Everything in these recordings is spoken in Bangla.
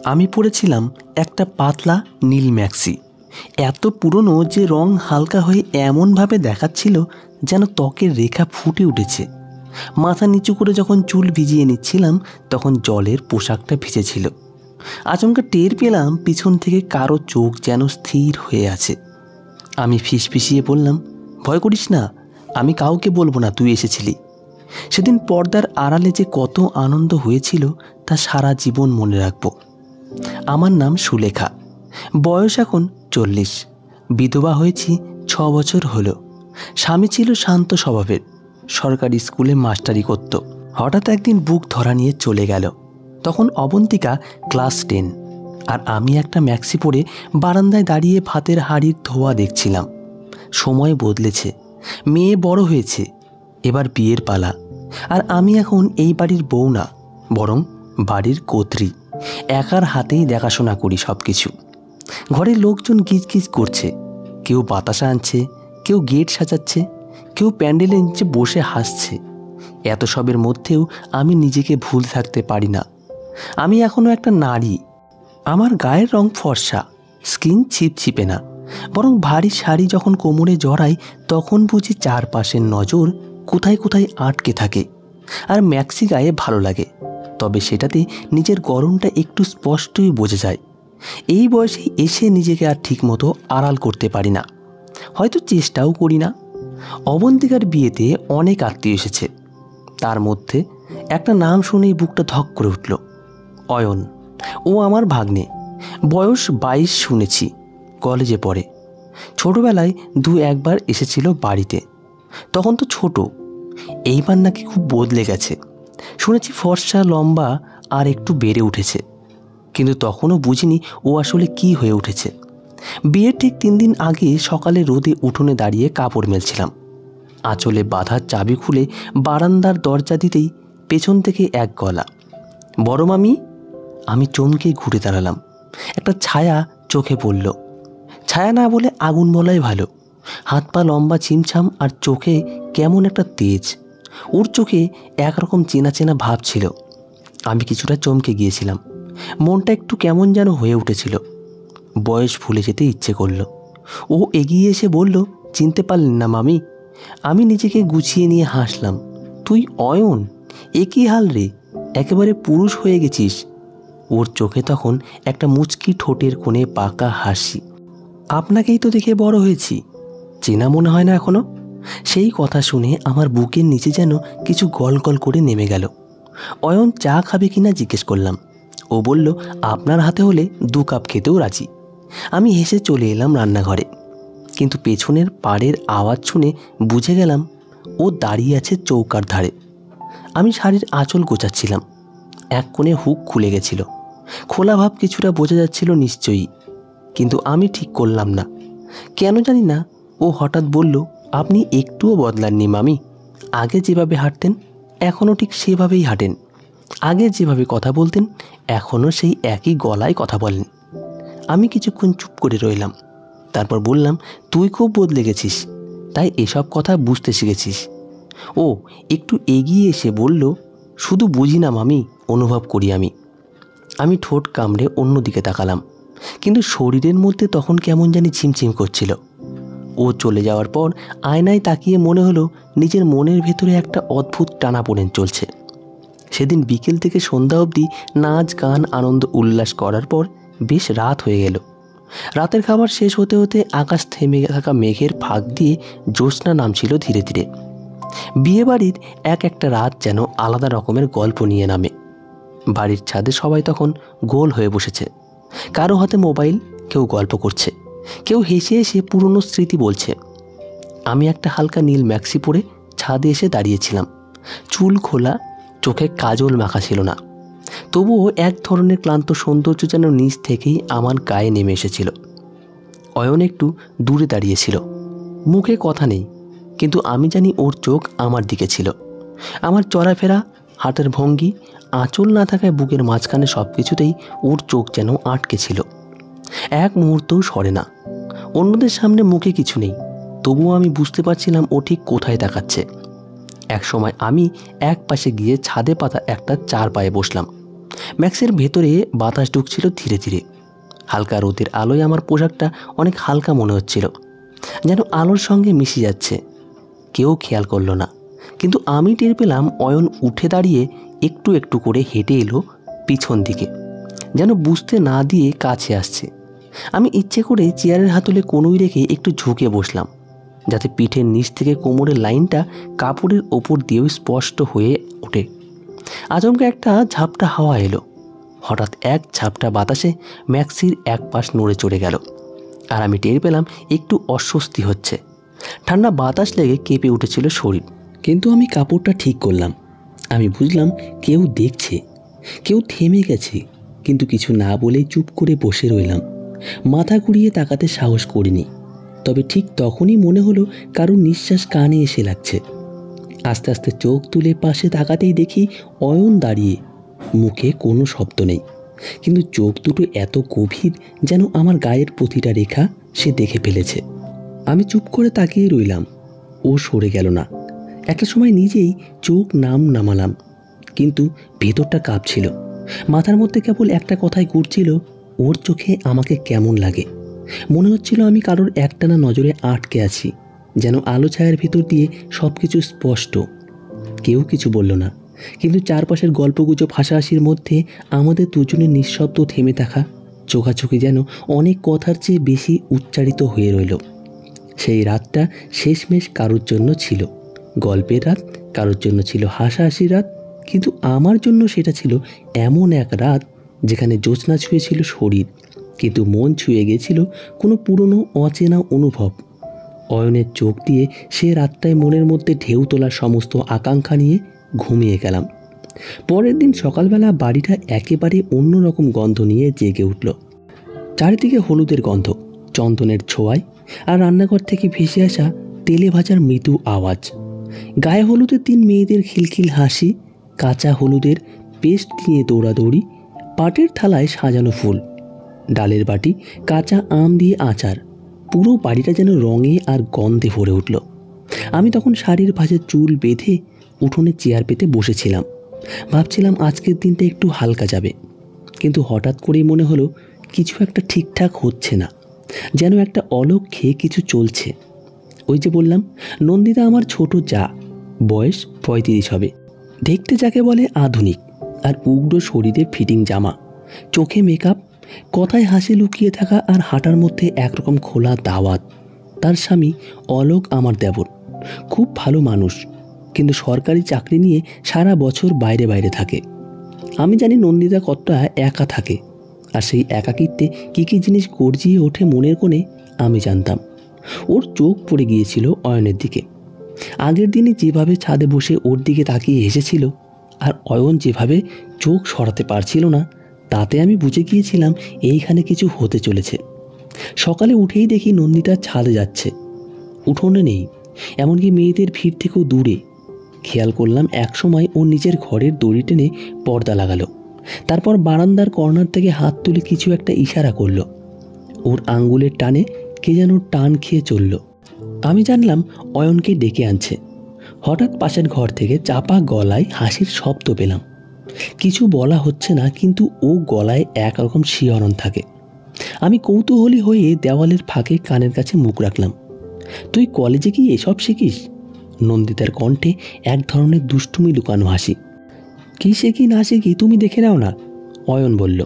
আমি পরেছিলাম একটা পাতলা নীল ম্যাক্সি, এত পুরনো যে রং হালকা হয়ে এমনভাবে দেখাচ্ছিল যেন ত্বকের রেখা ফুটে উঠেছে। মাথা নিচু করে যখন চুল ভিজিয়ে নিচ্ছিলাম তখন জলের পোশাকটা ভিজেছিল। আচমকা টের পেলাম পিছন থেকে কারো চোখ যেন স্থির হয়ে আছে। আমি ফিসফিসিয়ে বললাম, ভয় করিস না, আমি কাউকে বলবো না তুই এসেছিলি। সেদিন পর্দার আড়ালে যে কত আনন্দ হয়েছিল তা সারা জীবন মনে রাখব। আমার নাম সুলেখা, বয়স এখন 40, বিধবা হয়েছি 6 বছর হলো। স্বামী ছিল শান্ত স্বভাবের, সরকারি স্কুলে মাস্টারি করত। হঠাৎ একদিন বুক ধরা নিয়ে চলে গেল। তখন অবন্তিকা ক্লাস 10 আর আমি একটা ম্যাক্সি পরে বারান্দায় দাঁড়িয়ে ভাতের হাঁড়ির ধোয়া দেখছিলাম। সময় বদলেছে, মেয়ে বড় হয়েছে, এবার বিয়ের পালা। আর আমি এখন এই বাড়ির বউ না, বরং বাড়ির কর্ত্রী। একার হাতেই দেখাশোনা করি সব কিছু। ঘরের লোকজন গিজগিজ করছে, কেউ বাতাসা আনছে, কেউ গেট সাজাচ্ছে, কেউ প্যান্ডেলের নিচে বসে হাসছে। এত সবের মধ্যেও আমি নিজেকে ভুল থাকতে পারি না। আমি এখনও একটা নারী। আমার গায়ের রং ফর্সা, স্কিন ছিপছিপে না, বরং ভারী শাড়ি যখন কোমরে জড়াই তখন বুঝি চারপাশের নজর কোথায় কোথায় আটকে থাকে। আর ম্যাক্সি গায়ে ভালো লাগে, তবে সেটাতে নিজের গরমটা একটু স্পষ্টই বোঝা যায়। এই বয়সে এসে নিজেকে আর ঠিকমতো আড়াল করতে পারি না, হয়তো চেষ্টাও করি না। অবন্তিকার বিয়েতে অনেক আত্মীয় এসেছে, তার মধ্যে একটা নাম শুনেই বুকটা ধক করে উঠল, অয়ন। ও আমার ভাগ্নে, বয়স 22 শুনেছি, কলেজে পড়ে। ছোটবেলায় 2-1 বার এসেছিল বাড়িতে, তখন তো ছোট। এইবার নাকি খুব বদলে গেছে, শুনেছি ফর্সা, লম্বা আর একটু বেড়ে উঠেছে। কিন্তু তখনও বুঝিনি ও আসলে কি হয়ে উঠেছে। বিয়ের ঠিক 3 দিন আগে সকালে রোদে উঠোনে দাঁড়িয়ে কাপড় মেলছিলাম। আঁচলে বাঁধার চাবি খুলে বারান্দার দরজা দিতেই পেছন থেকে এক গলা, বড় মামি। আমি চমকে ঘুরে দাঁড়ালাম। একটা ছায়া চোখে পড়ল। ছায়া না বলে আগুন বলাই ভালো। হাত পা লম্বা, ছিমছাম, আর চোখে কেমন একটা তেজ। ওর চোখে একরকম চেনা চেনা ভাব ছিল। আমি কিছুটা চমকে গিয়েছিলাম, মনটা একটু কেমন যেন হয়ে উঠেছিল। বয়স ভুলে যেতে ইচ্ছে করল। ও এগিয়ে এসে বলল, চিনতে পারলেন না মামি? আমি নিজেকে গুছিয়ে নিয়ে হাসলাম। তুই অয়ন? এ কী হাল রে, একেবারে পুরুষ হয়ে গেছিস। ওর চোখে তখন একটা মুচকি ঠোঁটের কোণে পাকা হাসি। আপনাকেই তো দেখে বড় হয়েছি, চেনা মনে হয় না এখনো? সেই কথা শুনে আমার বুকের নিচে যেন কিছু গল গল করে নেমে গেল। অয়ন চা খাবে কিনা জিজ্ঞেস করলাম। ও বলল, আপনার হাতে হলে 2 কাপ খেতেও রাজি। আমি হেসে চলে এলাম রান্নাঘরে, কিন্তু পেছনের পাড়ের আওয়াজ শুনে বুঝে গেলাম ও দাঁড়িয়ে আছে চৌকার ধারে। আমি শাড়ির আঁচল গোছাচ্ছিলাম, এক কোণে হুক খুলে গেছিল। খোলা ভাব কিছুটা বোঝা যাচ্ছিল নিশ্চয়ই, কিন্তু আমি ঠিক করলাম না। কেন জানি না ও হঠাৎ বলল, আপনি একটুও বদলাননি মামি। আগে যেভাবে হাঁটতেন এখনও ঠিক সেভাবেই হাঁটেন। আগে যেভাবে কথা বলতেন এখনও সেই একই গলায় কথা বলেন। আমি কিছুক্ষণ চুপ করে রইলাম, তারপর বললাম, তুই খুব বদলে গেছিস, তাই এসব কথা বুঝতে শিখেছিস। ও একটু এগিয়ে এসে বলল, শুধু বুঝি না মামি, অনুভব করি আমি। আমি ঠোঁট কামড়ে অন্যদিকে তাকালাম, কিন্তু শরীরের মধ্যে তখন কেমন জানি ঝিমঝিম করছিল। ও চলে যাওয়ার পর আয়নায় তাকিয়ে মনে হলো নিজের মনের ভেতরে একটা অদ্ভুত টানাপোড়েন চলছে। সেদিন বিকেল থেকে সন্ধ্যা অবধি নাচ, গান, আনন্দ উল্লাস করার পর বেশ রাত হয়ে গেল। রাতের খাবার শেষ হতে হতে আকাশ থেমে থাকা মেঘের ফাঁক দিয়ে জ্যোৎস্না নামছিল ধীরে ধীরে। বিয়েবাড়ির একটা রাত যেন আলাদা রকমের গল্প নিয়ে নামে। বাড়ির ছাদে সবাই তখন গোল হয়ে বসেছে, কারো হাতে মোবাইল, কেউ গল্প করছে, কেউ হেসে হেসে পুরনো স্মৃতি বলছে। আমি একটা হালকা নীল ম্যাক্সি পরে ছাদে এসে দাঁড়িয়েছিলাম। চুল খোলা, চোখে কাজল মাখা ছিল না, তবুও এক ধরনের ক্লান্ত সৌন্দর্য যেন নিজ থেকেই আমার গায়ে নেমে এসেছিল। অয়ন একটু দূরে দাঁড়িয়েছিল, মুখে কথা নেই, কিন্তু আমি জানি ওর চোখ আমার দিকে ছিল। আমার চলাফেরা, হাতের ভঙ্গি, আঁচল না থাকায় বুকের মাঝখানে সব কিছুতেই ওর চোখ যেন আটকে ছিল, এক মুহূর্তও সরে না। অন্যদের সামনে মুখে কিছু নেই, তবুও আমি বুঝতে পারছিলাম ও ঠিক কোথায় তাকাচ্ছে। এক সময় আমি এক পাশে গিয়ে ছাদে পাতা একটা চার পায়ে বসলাম। ম্যাক্সের ভেতরে বাতাস ঢুকছিল ধীরে ধীরে। হালকা রোদের আলোয় আমার পোশাকটা অনেক হালকা মনে হচ্ছিল, যেন আলোর সঙ্গে মিশে যাচ্ছে। কেউ খেয়াল করলো না, কিন্তু আমি টের পেলাম অয়ন উঠে দাঁড়িয়ে একটু একটু করে হেঁটে এলো পিছন দিকে, যেন বুঝতে না দিয়ে কাছে আসছে। আমি ইচ্ছে করে চেয়ারের হাতলে কনুই রেখে একটু ঝুঁকে বসলাম, যাতে পিঠের নিচ থেকে কোমরের লাইনটা কাপড়ের ওপর দিয়েও স্পষ্ট হয়ে ওঠে। আচমকা একটা ঝাপটা হাওয়া এলো। হঠাৎ এক ঝাপটা বাতাসে ম্যাক্সির এক পাশ নড়ে চড়ে গেল, আর আমি টের পেলাম একটু অস্বস্তি হচ্ছে। ঠান্ডা বাতাস লেগে কেঁপে উঠেছিল শরীর। কিন্তু আমি কাপড়টা ঠিক করলাম। আমি বুঝলাম কেউ দেখছে, কেউ থেমে গেছে, কিন্তু কিছু না বলেই চুপ করে বসে রইলাম। মাথা ঘুরিয়ে তাকাতে সাহস করিনি। তবে ঠিক তখনই মনে হলো কারোর নিঃশ্বাস কানে এসে লাগছে। আস্তে আস্তে চোখ তুলে পাশে তাকাতেই দেখি অয়ন দাঁড়িয়ে। মুখে কোনো শব্দ নেই, কিন্তু চোখ দুটো এত গভীর যেন আমার গায়ের প্রতিটা রেখা সে দেখে ফেলেছে। আমি চুপ করে তাকিয়ে রইলাম। ও সরে গেল না। একটা সময় নিজেই চোখ নামালাম, কিন্তু ভেতরটা কাঁপছিল। মাথার মধ্যে কেবল একটা কথাই ঘুরছিল, ওর চোখে আমাকে কেমন লাগে। মনে হচ্ছিল আমি কারোর একটানা নজরে আটকে আছি, যেন আলো ছায়ার ভিতর দিয়ে সব কিছু স্পষ্ট। কেউ কিছু বলল না, কিন্তু চারপাশের গল্পগুজব হাসাহাসির মধ্যে আমাদের দুজনের নিঃশব্দ থেমে থাকা চোখাচোখি যেন অনেক কথার চেয়ে বেশি উচ্চারিত হয়ে রইল। সেই রাতটা শেষমেশ কারোর জন্য ছিল গল্পের রাত, কারোর জন্য ছিল হাসাহাসির রাত, কিন্তু আমার জন্য সেটা ছিল এমন এক রাত যেখানে জ্যোৎস্না ছুঁয়েছিল শরীর, কিন্তু মন ছুঁয়ে গিয়েছিল কোনো পুরনো অচেনা অনুভব। অয়নের চোখ দিয়ে সে রাতটায় মনের মধ্যে ঢেউ তোলার সমস্ত আকাঙ্ক্ষা নিয়ে ঘুমিয়ে গেলাম। পরের দিন সকালবেলা বাড়িটা একেবারে অন্যরকম গন্ধ নিয়ে জেগে উঠল। চারিদিকে হলুদের গন্ধ, চন্দনের ছোঁয়ায়, আর রান্নাঘর থেকে ভেসে আসা তেলে ভাজার মৃদু আওয়াজ। গায়ে হলুদের দিন মেয়েদের খিলখিল হাসি, কাঁচা হলুদের পেস্ট দিয়ে দৌড়াদৌড়ি, পাটের থালায় সাজানো ফুল, ডালের বাটি, কাঁচা আম দিয়ে আচার। পুরো বাড়িটা যেন রঙে আর গন্ধে ভরে উঠল। আমি তখন শাড়ির ভাঁজে চুল বেঁধে উঠোনে চেয়ার পেতে বসেছিলাম। ভাবছিলাম আজকের দিনটা একটু হালকা যাবে, কিন্তু হঠাৎ করেই মনে হলো কিছু একটা ঠিকঠাক হচ্ছে না, যেন একটা অলক্ষ্যে কিছু চলছে। ওই যে বললাম, নন্দিতা আমার ছোট যা, বয়স 35 হবে, দেখতে যাকে বলে আধুনিক, আর উগ্র শরীরে ফিটিং জামা, চোখে মেকআপ, কথায় হাসি লুকিয়ে থাকা, আর হাঁটার মধ্যে একরকম খোলা দাওয়াত। তার স্বামী অলোক আমার দেবর, খুব ভালো মানুষ, কিন্তু সরকারি চাকরি নিয়ে সারা বছর বাইরে বাইরে থাকে। আমি জানি নন্দিতা কতটা একা থাকে, আর সেই একাকিত্বে কী কী জিনিস গর্জিয়ে ওঠে মনের কোণে আমি জানতাম। ওর চোখ পড়ে গিয়েছিল অয়নের দিকে। আগের দিনে যেভাবে ছাদে বসে ওর দিকে তাকিয়ে হেসেছিল, আর অয়ন যেভাবে চোখ সরাতে পারছিল না, তাতে আমি বুঝে গিয়েছিলাম এইখানে কিছু হতে চলেছে। সকালে উঠেই দেখি নন্দিতা ছাদে যাচ্ছে, উঠোনে নেই, এমনকি মেয়েদের ভিড় থেকেও দূরে। খেয়াল করলাম একসময় ও নিজের ঘরের দড়ি টেনে পর্দা লাগালো, তারপর বারান্দার কর্নার থেকে হাত তুলে কিছু একটা ইশারা করলো। ওর আঙ্গুলের টানে কে যেন টান খেয়ে চলল। আমি জানলাম অয়নকে ডেকে আনছে। হঠাৎ পাশের ঘর থেকে চাপা গলায় হাসির শব্দ পেলাম। কিছু বলা হচ্ছে না, কিন্তু ও গলায় একরকম শিহরণ থাকে। আমি কৌতূহলী হয়ে দেওয়ালের ফাঁকে কানের কাছে মুখ রাখলাম। তুই কলেজে কি এসব শিখিস? নন্দিতার কণ্ঠে এক ধরনের দুষ্টুমি লুকানো হাসি। কি শিখি না শিখি তুমি দেখে নাও না, অয়ন বলল।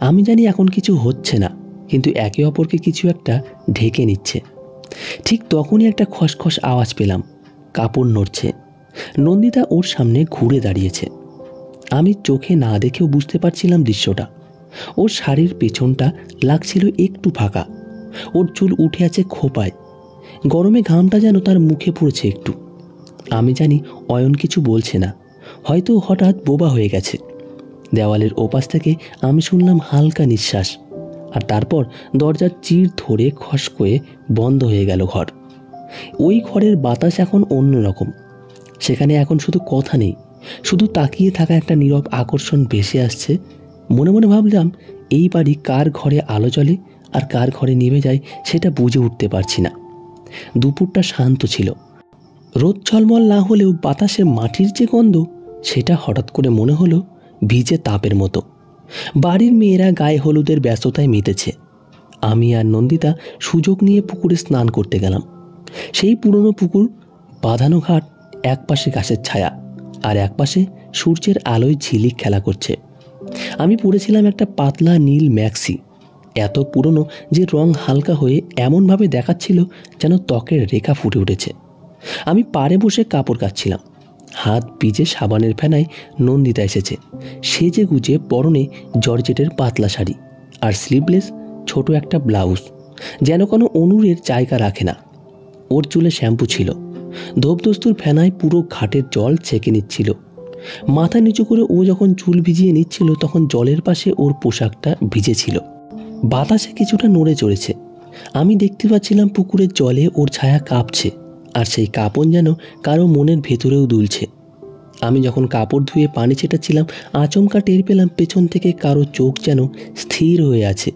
আমি জানি এখন কিছু হচ্ছে না, কিন্তু একে অপরকে কিছু একটা ঢেকে নিচ্ছে। ঠিক তখনই একটা খসখস আওয়াজ পেলাম, কাপড় নড়ছে। নন্দিতা ওর সামনে ঘুরে দাঁড়িয়েছে। আমি চোখে না দেখেও বুঝতে পারছিলাম দৃশ্যটা। ওর শাড়ির পেছনটা লাগছিল একটু ফাঁকা, ওর চুল উঠে আছে খোপায়, গরমে ঘামটা যেন তার মুখে পড়েছে একটু। আমি জানি অয়ন কিছু বলছে না, হয়তো হঠাৎ বোবা হয়ে গেছে। দেওয়ালের ওপাশ থেকে আমি শুনলাম হালকা নিঃশ্বাস, আর তারপর দরজার চির ধরে খসকয়ে বন্ধ হয়ে গেল ঘর। ওই ঘরের বাতাস এখন অন্যরকম। সেখানে এখন শুধু কথা নেই, শুধু তাকিয়ে থাকা একটা নীরব আকর্ষণ ভেসে আসছে। মনে মনে ভাবলাম, এই বাড়ি কার ঘরে আলো জ্বলে আর কার ঘরে নিভে যায় সেটা বুঝে উঠতে পারছি না। দুপুরটা শান্ত ছিল, রোদ ঝলমল না হলেও বাতাসে মাটির যে গন্ধ, সেটা হঠাৎ করে মনে হলো ভিজে তাপের মতো। বাড়ির মেয়েরা গায়ে হলুদের ব্যস্ততায় মেতেছে। আমি আর নন্দিতা সুযোগ নিয়ে পুকুরে স্নান করতে গেলাম। সেই পুরনো পুকুর, বাঁধানো ঘাট, একপাশে গাছের ছায়া আর একপাশে সূর্যের আলোয় ঝিলিক খেলা করছে। আমি পরেছিলাম একটা পাতলা নীল ম্যাক্সি, এত পুরনো যে রং হালকা হয়ে এমনভাবে দেখাচ্ছিল যেন ত্বকের রেখা ফুটে উঠেছে। আমি পাড়ে বসে কাপড় কাচ্ছিলাম। হাত ভিজে সাবানের ফেনায় নন্দিতা এসেছে, সেজে গুজে পরনে জর্জেটের পাতলা শাড়ি আর স্লিভলেস ছোট একটা ব্লাউজ, যেন কোনো অনুরের জায়গা রাখে না। ওর চুলে শ্যাম্পু ছিল, ধোপদস্তুর ফেনায় পুরো ঘাটের জল ছেঁকে নিচ্ছিল। মাথা নিচু করে ও যখন চুল ভিজিয়ে নিচ্ছিল তখন জলের পাশে ওর পোশাকটা ভিজেছিল, বাতাসে কিছুটা নড়ে চড়েছে। আমি দেখতে পাচ্ছিলাম পুকুরের জলে ওর ছায়া কাঁপছে, আর সেই কাঁপন যেন কারো মনের ভেতরেও দুলছে। আমি যখন কাপড় ধুয়ে পানি ছেটাচ্ছিলাম আচমকা টের পেলাম পেছন থেকে কারো চোখ যেন স্থির হয়ে আছে।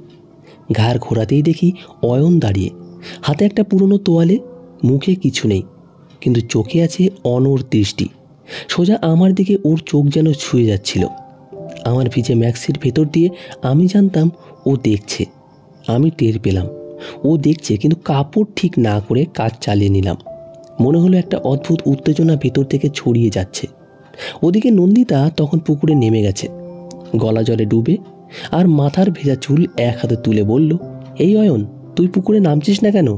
ঘাড় ঘোরাতেই দেখি অয়ন দাঁড়িয়ে, হাতে একটা পুরনো তোয়ালে, মুখে কিছু নেই, কিন্তু চোখে আছে অনড় দৃষ্টি। সোজা আমার দিকে ওর চোখ যেন ছুঁয়ে যাচ্ছিল। আমার ভিজে ম্যাক্সির ভেতর দিয়ে আমি জানতাম ও দেখছে। আমি টের পেলাম ও দেখছে, কিন্তু কাপড় ঠিক না করে কাজ চালিয়ে নিলাম। মনে হলো একটা অদ্ভুত উত্তেজনা ভেতর থেকে ছড়িয়ে যাচ্ছে। ওদিকে নন্দিতা তখন পুকুরে নেমে গেছে, গলা জলে ডুবে, আর মাথার ভেজা চুল এক হাতে তুলে বলল, এই অয়ন, তুই পুকুরে নামছিস না কেন?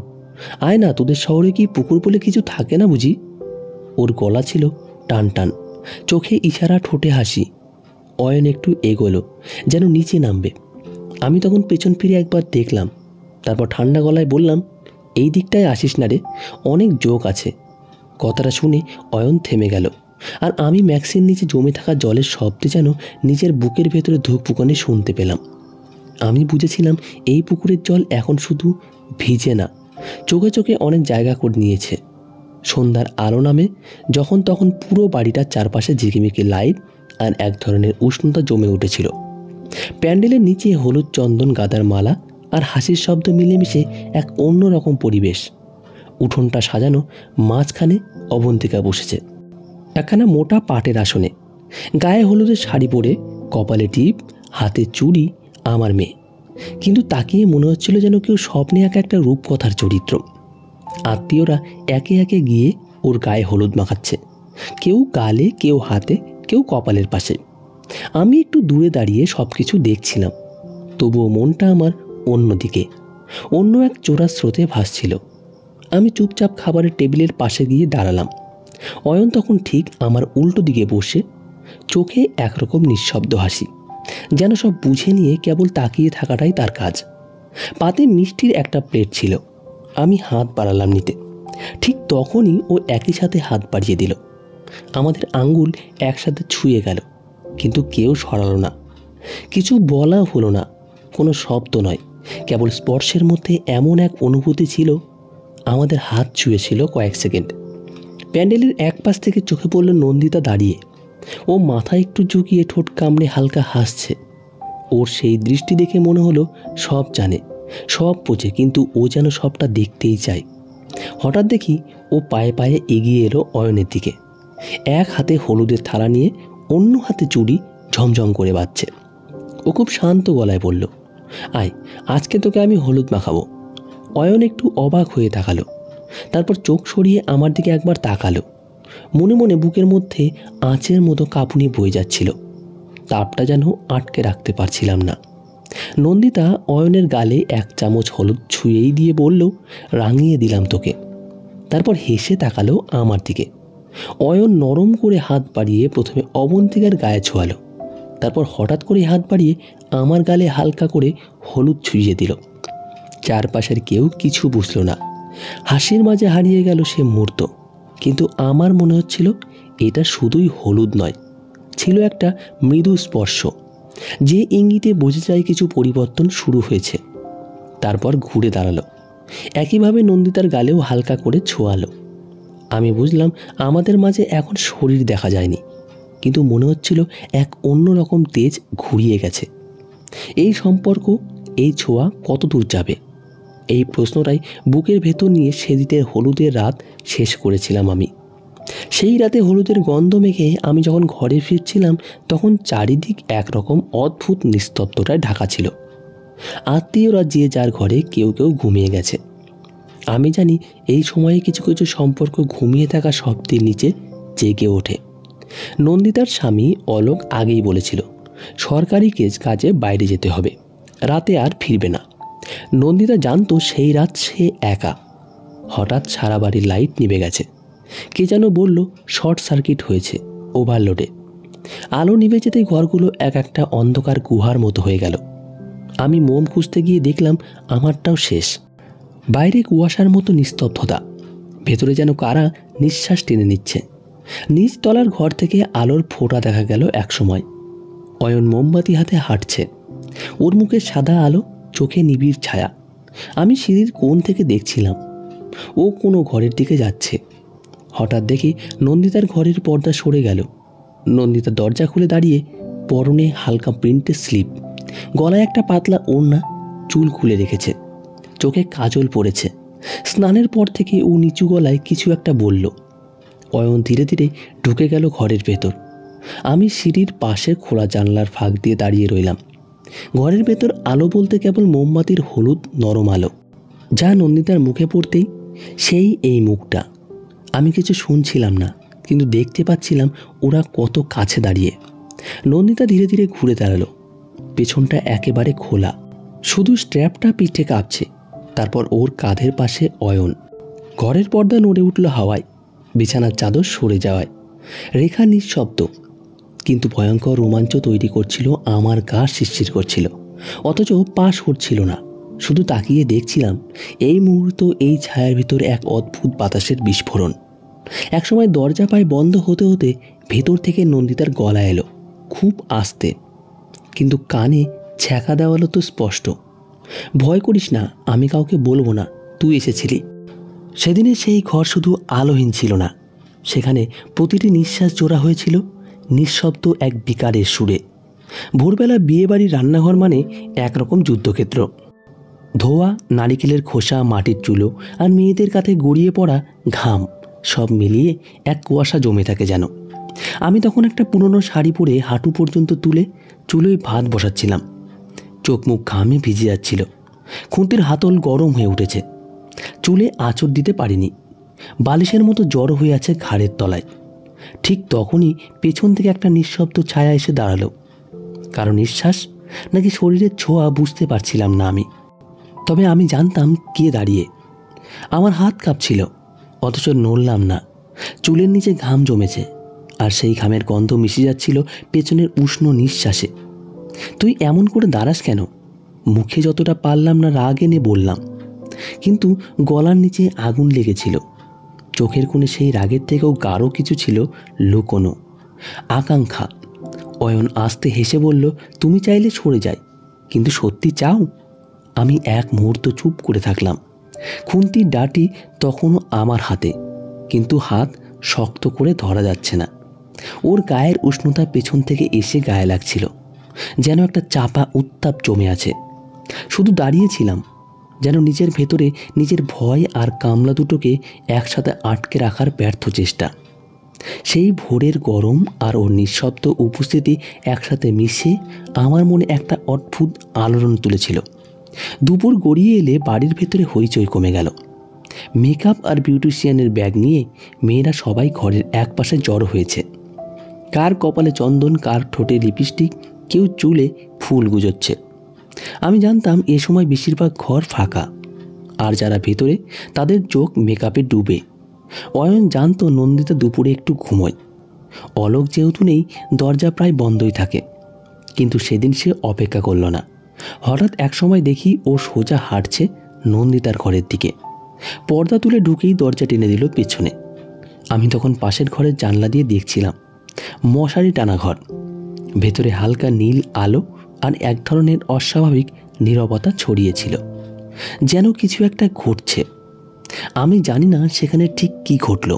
আয় না, তোদের শহরে কি পুকুর বলে কিছু থাকে না বুঝি? ওর গলা ছিল টান টান, চোখে ইশারা, ঠোঁটে হাসি। অয়ন একটু এগোলো, যেন নিচে নামবে। আমি তখন পেছন ফিরে একবার দেখলাম, তারপর ঠান্ডা গলায় বললাম, এই দিকটায় আসিস না রে, অনেক জোক আছে। কথাটা শুনে অয়ন থেমে গেল, আর আমি ম্যাক্সির নিচে জমে থাকা জলের শব্দে যেন নিজের বুকের ভেতরে ধুকপুকানি শুনতে পেলাম। আমি বুঝেছিলাম এই পুকুরের জল এখন শুধু ভিজে না, চোখে চোখে অনেক জায়গা করে নিয়েছে। সন্ধ্যার আলো নামে যখন তখন পুরো বাড়িটার চারপাশে ঝিকিমিকি লাইট আর এক ধরনের উষ্ণতা জমে উঠেছিল। প্যান্ডেলের নিচে হলুদ চন্দন গাঁদার মালা আর হাসির শব্দ মিলেমিশে এক অন্যরকম পরিবেশ। উঠোনটা সাজানো, মাঝখানে অবন্তিকা বসেছে একখানা মোটা পাটের আসনে, গায়ে হলুদের শাড়ি পরে, কপালে টিপ, হাতে চুড়ি, আমার মেয়ে। কিন্তু তাকিয়ে মনে হচ্ছিল যেন কেউ স্বপ্নে আঁকা একটা রূপকথার চরিত্র। আত্মীয়রা একে একে গিয়ে ওর গায়ে হলুদ মাখাচ্ছে, কেউ গালে, কেউ হাতে, কেউ কপালের পাশে। আমি একটু দূরে দাঁড়িয়ে সব কিছু দেখছিলাম, তবুও মনটা আমার অন্যদিকে, অন্য এক চোরা স্রোতে ভাসছিল। আমি চুপচাপ খাবারের টেবিলের পাশে গিয়ে দাঁড়ালাম। অয়ন তখন ঠিক আমার উল্টো দিকে বসে, চোখে একরকম নিঃশব্দ হাসি, যেন সব বুঝে নিয়ে কেবল তাকিয়ে থাকাটাই তার কাজ। পাতে মিষ্টির একটা প্লেট ছিল, আমি হাত বাড়ালাম নিতে। ঠিক তখনই ও একই সাথে হাত বাড়িয়ে দিল। আমাদের আঙ্গুল একসাথে ছুঁয়ে গেল, কিন্তু কেউ সরালো না, কিছু বলা হলো না, কোনো শব্দ নয়, কেবল স্পর্শের মধ্যে এমন এক অনুভূতি ছিল। আমাদের হাত ছুঁয়েছিল কয়েক সেকেন্ড। প্যান্ডেলের এক পাশ থেকে চোখে পড়ল নন্দিতা দাঁড়িয়ে, ও মাথা একটু ঝুঁকিয়ে ঠোঁট কামড়ে হালকা হাসছে। ওর সেই দৃষ্টি দেখে মনে হলো সব জানে, সব বোঝে, কিন্তু ও যেন সবটা দেখতেই চায়। হঠাৎ দেখি ও পায়ে পায়ে এগিয়ে এলো অয়নের দিকে, এক হাতে হলুদের থালা নিয়ে, অন্য হাতে চুড়ি ঝমঝম করে বাজছে। ও খুব শান্ত গলায় বলল, আয়, আজকে তোকে আমি হলুদ মাখাবো। অয়ন একটু অবাক হয়ে তাকালো, তারপর চোখ সরিয়ে আমার দিকে একবার তাকালো। মনে মনে বুকের মধ্যে আঁচের মতো কাঁপুনি বয়ে যাচ্ছিল, তাপটা যেন আটকে রাখতে পারছিলাম না। নন্দিতা অয়নের গালে এক চামচ হলুদ ছুঁয়েই দিয়ে বলল, রাঙিয়ে দিলাম তোকে। তারপর হেসে তাকালো আমার দিকে। অয়ন নরম করে হাত বাড়িয়ে প্রথমে অবন্তিকার গায়ে ছোঁয়ালো, তারপর হঠাৎ করে হাত বাড়িয়ে আমার গালে হালকা করে হলুদ ছুঁয়ে দিল। চারপাশের কেউ কিছু বুঝল না, হাসির মাঝে হারিয়ে গেল সে মুহূর্ত। কিন্তু আমার মনে হচ্ছিল এটা শুধুই হলুদ নয়, ছিল একটা মৃদু স্পর্শ, যে ইঙ্গিতে বোঝা যায় কিছু পরিবর্তন শুরু হয়েছে। তারপর ঘুরে দাঁড়ালো, একইভাবে নন্দিতার গালেও হালকা করে ছোঁয়ালো। আমি বুঝলাম আমাদের মাঝে এখন শরীর দেখা যায়নি, কিন্তু মনে হচ্ছিল এক অন্যরকম তেজ ঘুরিয়ে গেছে। এই সম্পর্ক, এই ছোঁয়া কত দূর যাবে, এই প্রশ্নটাই বুকের ভেতর নিয়ে সেদিনের হলুদের রাত শেষ করেছিলাম আমি। সেই রাতে হলুদের গন্ধ মেখে আমি যখন ঘরে ফিরছিলাম তখন চারিদিক একরকম অদ্ভুত নিস্তব্ধতায় ঢাকা ছিল। আত্মীয়রা যে যার ঘরে কেউ কেউ ঘুমিয়ে গেছে। আমি জানি এই সময়ে কিছু কিছু সম্পর্ক ঘুমিয়ে থাকা শব্দের নিচে জেগে ওঠে। নন্দিতার স্বামী অলোক আগেই বলেছিল সরকারি কাজে বাইরে যেতে হবে, রাতে আর ফিরবে না। নন্দিতা জানতো সেই রাত সে একা। হঠাৎ সারা বাড়ির লাইট নিভে গেছে। কে যেন বলল শর্ট সার্কিট হয়েছে, ওভারলোডে। আলো নিভে যেতেই ঘরগুলো এক একটা অন্ধকার গুহার মতো হয়ে গেল। আমি মোম খুঁজতে গিয়ে দেখলাম আমারটাও শেষ। বাইরে কুয়াশার মতো নিস্তব্ধতা, ভেতরে যেন কারা নিঃশ্বাস টেনে নিচ্ছে। নিচ তলার ঘর থেকে আলোর ফোঁটা দেখা গেল একসময়। অয়ন মোমবাতি হাতে হাঁটছে, ওর মুখে সাদা আলো, চোখে নিবিড় ছায়া। আমি সিঁড়ির কোণ থেকে দেখছিলাম, ও কোনো ঘরের দিকে যাচ্ছে। হঠাৎ দেখি নন্দিতার ঘরের পর্দা সরে গেল। নন্দিতা দরজা খুলে দাঁড়িয়ে, পরনে হালকা প্রিন্টের স্লিপ, গলায় একটা পাতলা ওড়না, চুল খুলে রেখেছে, চোখে কাজল পড়েছে। স্নানের পর থেকে ও নিচু গলায় কিছু একটা বলল। অয়ন ধীরে ধীরে ঢুকে গেল ঘরের ভেতর। আমি সিঁড়ির পাশে খোলা জানলার ফাঁক দিয়ে দাঁড়িয়ে রইলাম। ঘরের ভেতর আলো বলতে কেবল মোমবাতির হলুদ নরম আলো, যা নন্দিতার মুখে পড়তেই সেই এই মুখটা। আমি কিছু শুনছিলাম না, কিন্তু দেখতে পাচ্ছিলাম ওরা কত কাছে দাঁড়িয়ে। নন্দিতা ধীরে ধীরে ঘুরে দাঁড়ালো, পেছনটা একেবারে খোলা, শুধু স্ট্র্যাপটা পিঠে কাঁপছে। তারপর ওর কাঁধের পাশে অয়ন। ঘরের পর্দা নড়ে উঠল হাওয়ায়, বিছানার চাদর সরে যাওয়ায়। রেখা নিঃশব্দ, কিন্তু ভয়ঙ্কর রোমাঞ্চ তৈরি করছিল। আমার গা শিরশির করছিল, অথচ পাশ হচ্ছিল না। শুধু তাকিয়ে দেখছিলাম। এই মুহূর্ত, এই ছায়ার ভিতর এক অদ্ভুত বাতাসের বিস্ফোরণ। একসময় দরজা পায়ে বন্ধ হতে হতে ভেতর থেকে নন্দিতার গলা এলো, খুব আস্তে, কিন্তু কানে ছ্যাঁকা দেওয়ালো তো স্পষ্ট। ভয় করিস না, আমি কাউকে বলবো না, তুই এসেছিলি। সেদিনে সেই ঘর শুধু আলোহীন ছিল না, সেখানে প্রতিটি নিঃশ্বাস জোড়া হয়েছিল নিঃশব্দ এক বিকারের সুরে। ভোরবেলা বিয়েবাড়ির রান্নাঘর মানে একরকম যুদ্ধক্ষেত্র। ধোয়া, নারিকেলের খোসা, মাটির চুলো আর মেয়েদের কাঁধে গড়িয়ে পড়া ঘাম, সব মিলিয়ে এক কুয়াশা জমে থাকে যেন। আমি তখন একটা পুরনো শাড়ি পরে হাঁটু পর্যন্ত তুলে চুলোয় ভাত বসাচ্ছিলাম। চোখ মুখ ঘামে ভিজে যাচ্ছিল, খুন্তির হাতল গরম হয়ে উঠেছে। চুলে আঁচড় দিতে পারিনি, বালিশের মতো জড়ো হয়ে আছে ঘাড়ের তলায়। ঠিক তখনই পেছন থেকে একটা নিঃশব্দ ছায়া এসে দাঁড়ালো। কারো নিঃশ্বাস নাকি শরীরের ছোঁয়া বুঝতে পারছিলাম না আমি, তবে আমি জানতাম কে দাঁড়িয়ে। আমার হাত কাঁপছিল, অথচ নড়লাম না। চুলের নিচে ঘাম জমেছে, আর সেই ঘামের গন্ধ মিশে যাচ্ছিল পেছনের উষ্ণ নিঃশ্বাসে। তুই এমন করে দাঁড়াস কেন? মুখে যতটা পারলাম না রাগ এনে বললাম, কিন্তু গলার নিচে আগুন লেগেছিল। চোখের কোণে সেই রাগের থেকেও গাঢ় কিছু ছিল লুকোনো, আকাঙ্ক্ষা। অয়ন আস্তে হেসে বলল, তুমি চাইলে সরে যাই, কিন্তু সত্যি চাও? আমি এক মুহূর্ত চুপ করে থাকলাম। খুন্তির ডাঁটি তখনও আমার হাতে, কিন্তু হাত শক্ত করে ধরা যাচ্ছে না। ওর গায়ের উষ্ণতা পেছন থেকে এসে গায়ে লাগছিল, যেন একটা চাপা উত্তাপ জমে আছে। শুধু দাঁড়িয়েছিলাম, যেন নিজের ভেতরে নিজের ভয় আর কামলা দুটোকে একসাথে আটকে রাখার ব্যর্থ চেষ্টা। সেই ভোরের গরম আর ওর নিঃশব্দ উপস্থিতি একসাথে মিশে আমার মনে একটা অদ্ভুত আলোড়ন তুলেছিল। দুপুর গড়িয়ে এলে বাড়ির ভেতরে হইচই কমে গেল। মেকআপ আর বিউটিশিয়ানের ব্যাগ নিয়ে মেয়েরা সবাই ঘরের এক পাশে জড়ো হয়েছে। কার কপালে চন্দন, কার ঠোঁটে লিপস্টিক, কেউ চুলে ফুল গুজোচ্ছে। আমি জানতাম এ সময় বেশিরভাগ ঘর ফাঁকা, আর যারা ভেতরে তাদের চোখ মেকআপে ডুবে। অয়ন জানতো নন্দিতা দুপুরে একটু ঘুমোয়। অলোক যেহেতু নেই, দরজা প্রায় বন্ধই থাকে। কিন্তু সেদিন সে অপেক্ষা করল না। হঠাৎ একসময় দেখি ও সোজা হাঁটছে নন্দিতার ঘরের দিকে। পর্দা তুলে ঢুকেই দরজা টেনে দিল পেছনে। আমি তখন পাশের ঘরের জানলা দিয়ে দেখছিলাম। মশারি টানা ঘর, ভেতরে হালকা নীল আলো আর এক ধরনের অস্বাভাবিক নীরবতা ছড়িয়েছিল, যেন কিছু একটা ঘটছে। আমি জানি না সেখানে ঠিক কি ঘটল,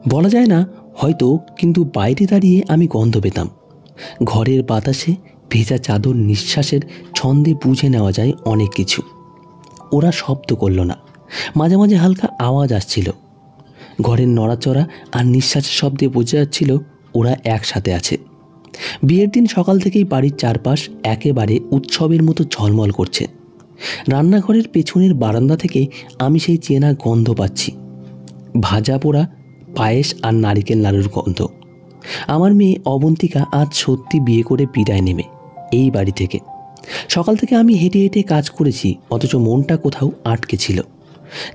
বলা যায় না হয়তো, কিন্তু বাইরে দাঁড়িয়ে আমি গন্ধ পেতাম। ঘরের বাতাসে ভেজা চাদর, নিঃশ্বাসের ছন্দে বুঝে নেওয়া যায় অনেক কিছু। ওরা শব্দ করল না, মাঝে মাঝে হালকা আওয়াজ আসছিল, ঘরের নড়াচড়া আর নিঃশ্বাসের শব্দে বোঝা যাচ্ছিল ওরা একসাথে আছে। বিয়ের দিন সকাল থেকেই বাড়ির চারপাশ একেবারে উৎসবের মতো ঝলমল করছে। রান্নাঘরের পেছনের বারান্দা থেকে আমি সেই চেনা গন্ধ পাচ্ছি, ভাজা পোড়া পায়েস আর নারিকেল নাড়ুর গন্ধ। আমার মেয়ে অবন্তিকা আজ সত্যি বিয়ে করে বিদায় নেবে এই বাড়ি থেকে। সকাল থেকে আমি হেঁটে হেঁটে কাজ করেছি, অথচ মনটা কোথাও আটকে ছিল,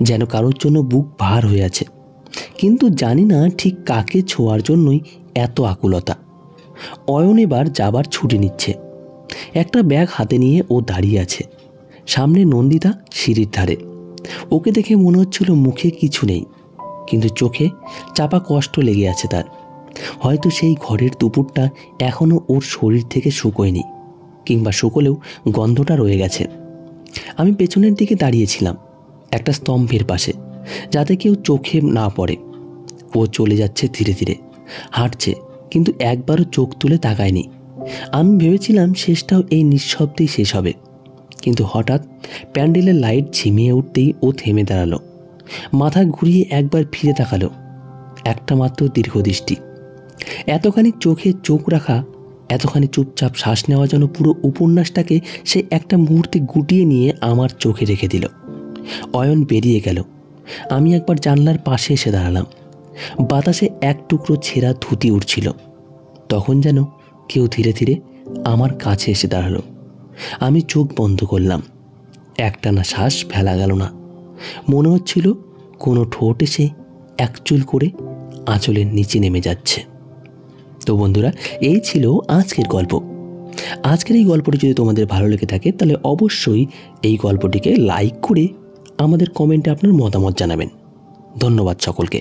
যেন কারোর জন্য বুক ভার হয়ে আছে। কিন্তু জানি না ঠিক কাকে ছোঁয়ার জন্যই এত আকুলতা। অয়ন এবার যাবার ছুটি নিচ্ছে। একটা ব্যাগ হাতে নিয়ে ও দাঁড়িয়ে আছে। সামনে নন্দিতা সিঁড়ির ধারে। ওকে দেখে মনে হচ্ছিল মুখে কিছু নেই, কিন্তু চোখে চাপা কষ্ট লেগে আছে তার। হয়তো সেই ঘরের দুপুরটা এখনও ওর শরীর থেকে শুকোয়নি, কিংবা শুকোলেও গন্ধটা রয়ে গেছে। আমি পেছনের দিকে দাঁড়িয়েছিলাম, একটা স্তম্ভের পাশে, যাতে কেউ চোখে না পড়ে। ও চলে যাচ্ছে ধীরে ধীরে, হাঁটছে, কিন্তু একবারও চোখ তুলে তাকায়নি। আমি ভেবেছিলাম শেষটাও এই নিঃশব্দেই শেষ হবে, কিন্তু হঠাৎ প্যান্ডেলের লাইট ঝিমিয়ে উঠতেই ও থেমে দাঁড়ালো। মাথা ঘুরিয়ে একবার ফিরে তাকালো, একটা মাত্র দীর্ঘদৃষ্টি। এতখানি চোখে চোখ রাখা, এতখানি চুপচাপ শ্বাস নেওয়া, যেন পুরো উপন্যাসটাকে সে একটা মুহূর্তে গুটিয়ে নিয়ে আমার চোখে রেখে দিল। অয়ন বেরিয়ে গেল। আমি একবার জানলার পাশে এসে দাঁড়ালাম। বাতাসে এক টুকরো ছেঁড়া ধুতি উঠছিল। তখন যেন কেউ ধীরে ধীরে আমার কাছে এসে দাঁড়ালো। আমি চোখ বন্ধ করলাম। একটানা শ্বাস ফেলা গেল না। মনে হচ্ছিল কোনো ঠোঁট এসে একচুল করে আঁচলের নিচে নেমে যাচ্ছে। তো বন্ধুরা, এই ছিল আজকের গল্প। আজকের এই গল্পটি যদি তোমাদের ভালো লেগে থাকে, তাহলে অবশ্যই এই গল্পটিকে লাইক করে আমাদের কমেন্টে আপনার মতামত জানাবেন। ধন্যবাদ সকলকে।